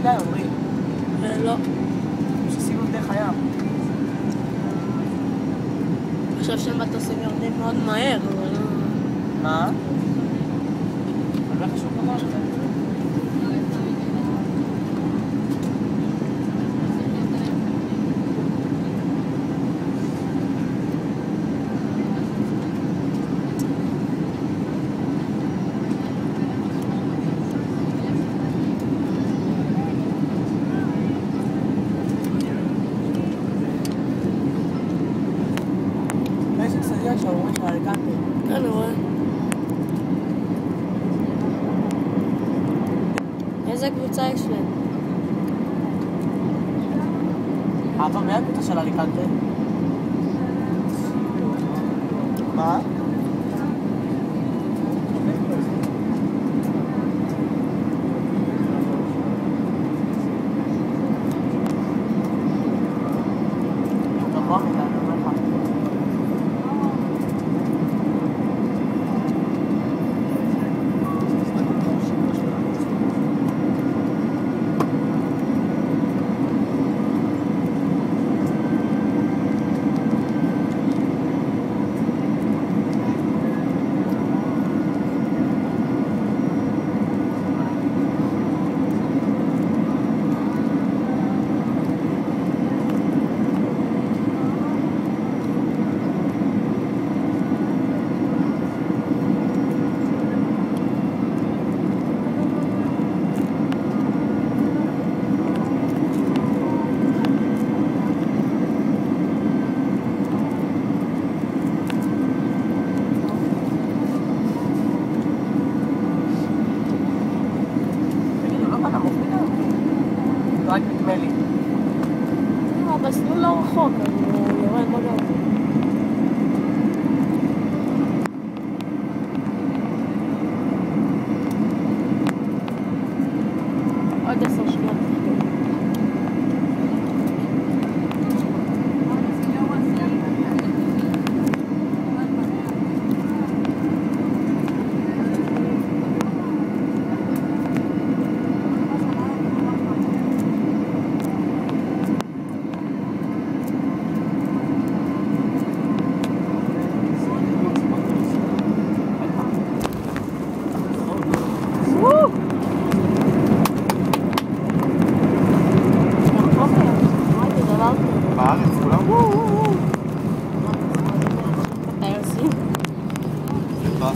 מדי, אומרים. לא. שעשינו דרך הים. אני חושב שהם מטוסים יורדים מאוד מהר, אבל לא... מה? אבל לא חשוב דבר שזה. שאומרים את האליקנטה. כן, אני רואה. איזה קבוצה יש להם? אבל מי הקבוצה של האליקנטה? מה? גבוה מדי, אני אומר לך. רק נדמה לי. המסלול לא רחוק, אני יורד בגב. עוד 10 שניות. בארץ כולם? טייסים. לא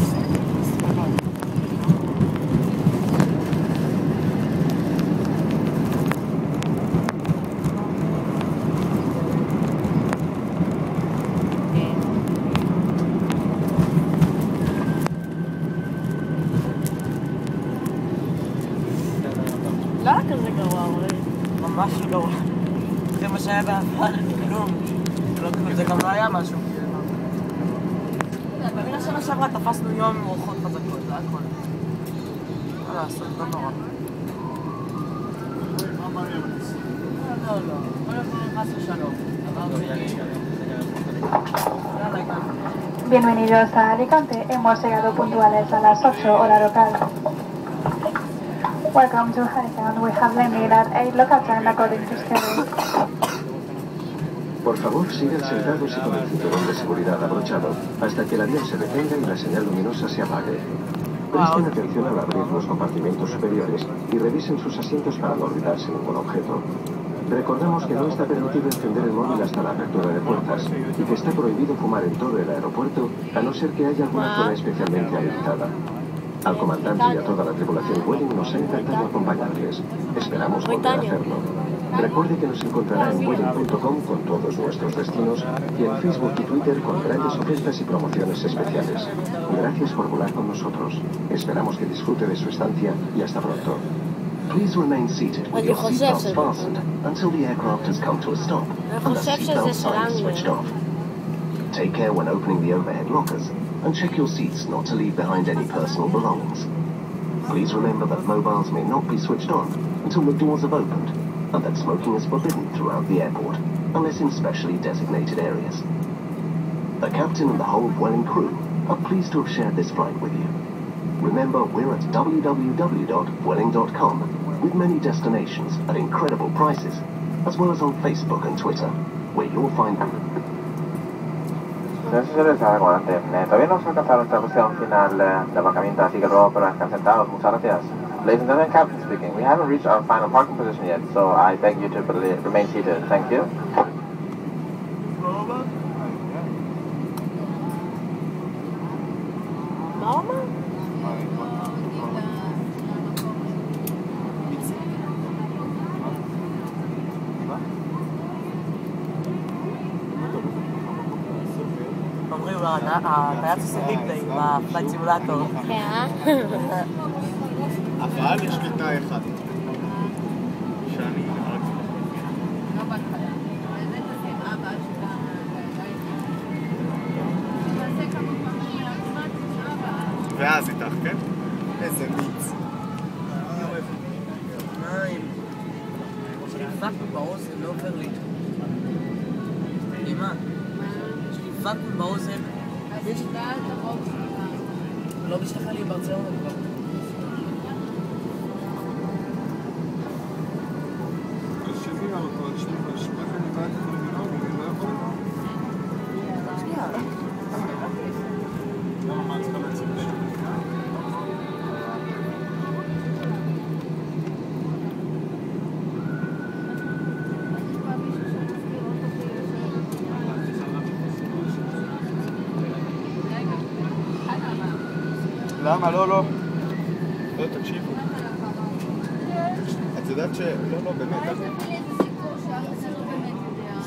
היה כזה גרוע, אבל... ממש גרוע. זה מה שהיה בעבר, כלום. זה גם לא היה משהו. במילה שנה שעברה תפסנו יום עם רוחות חזקות, זה הכל. לא לעשות, לא נורא. לא, לא. בוא נבוא חס ושלום. Bienvenidos a Alicante. Hemos llegado puntuales a las 8 hora local. Welcome to Alicante. We have landed at 8 local time according to schedule. Por favor, sigan sentados y con el cinturón de seguridad abrochado hasta que el avión se detenga y la señal luminosa se apague. Presten atención al abrir los compartimentos superiores y revisen sus asientos para no olvidarse ningún objeto. Recordamos que no está permitido encender el móvil hasta la apertura de puertas y que está prohibido fumar en todo el aeropuerto a no ser que haya alguna zona especialmente habilitada. Al comandante y a toda la tripulación vueling nos ha encantado acompañarles. Esperamos volver a hacerlo. Recuerde que nos encontrará en vueling.com con todos nuestros destinos y en Facebook y Twitter con grandes ofertas y promociones especiales. Gracias por volar con nosotros. Esperamos que disfrute de su estancia y hasta pronto. Please remain seated with your seatbelts fastened until the aircraft has come to a stop and the seatbelt sign is switched off. Take care when opening the overhead lockers and check your seats not to leave behind any personal belongings. Please remember that mobiles may not be switched on until the doors have opened and that smoking is forbidden throughout the airport unless in specially designated areas. The captain and the whole Vueling crew are pleased to have shared this flight with you. Remember, we're at www.vueling.com with many destinations at incredible prices, as well as on Facebook and Twitter, where you'll find them. Señores, aguanten. Todavía no se ha alcanzado nuestra posición final de aparcamiento, así que ruego por estar sentados. Muchas gracias. Ladies and gentlemen, Captain speaking. We haven't reached our final parking position yet, so I beg you to remain seated. Thank you. Mama? אומרים, הטייס עושה ריפליי בפלייט סימולטור. כן. אבל יש קטע אחד. שאני ואז איתך, כן? איזה מיץ. מים. שליפקנו באוזן, לא עובר לי. אמא, שליפקנו באוזן. לא משתחה לי ברצלונה כבר. למה? לא. לא, תקשיבו. את יודעת ש... לא, באמת.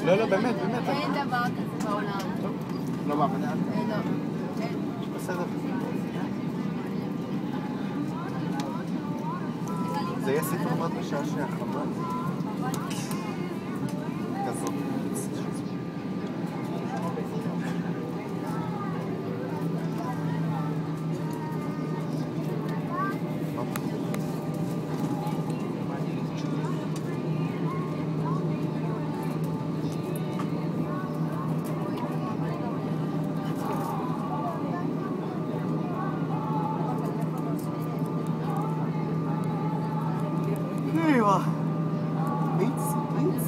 לא, באמת. אין דבר כזה בעולם. לא, מה, מנהל? לא. בסדר. זה יהיה ספר מאוד משעשע, חבל. כזאת. מיץ.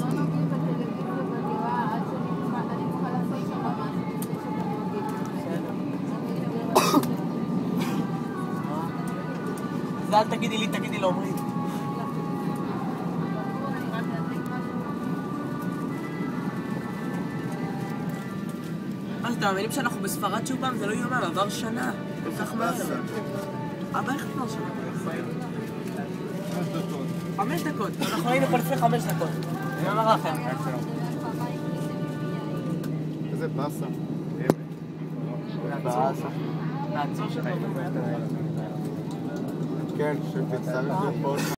לא נוגעים בטלוויזיה בדירה עד שאני צריכה לעשות שם משהו כדי שאתם נוגעים. אז אל תגידי לי, תגידי לעומרי. אז אתם מאמינים שאנחנו בספרד שוב פעם? זה לא יאומן, עבר שנה. כל כך מהר. אבא, איך כבר שנה? 5 דקות. אנחנו היינו פה לפני 5 דקות. אני אומר לכם. איזה באסה. נעצור שלנו. כן, שתצטרך לפה.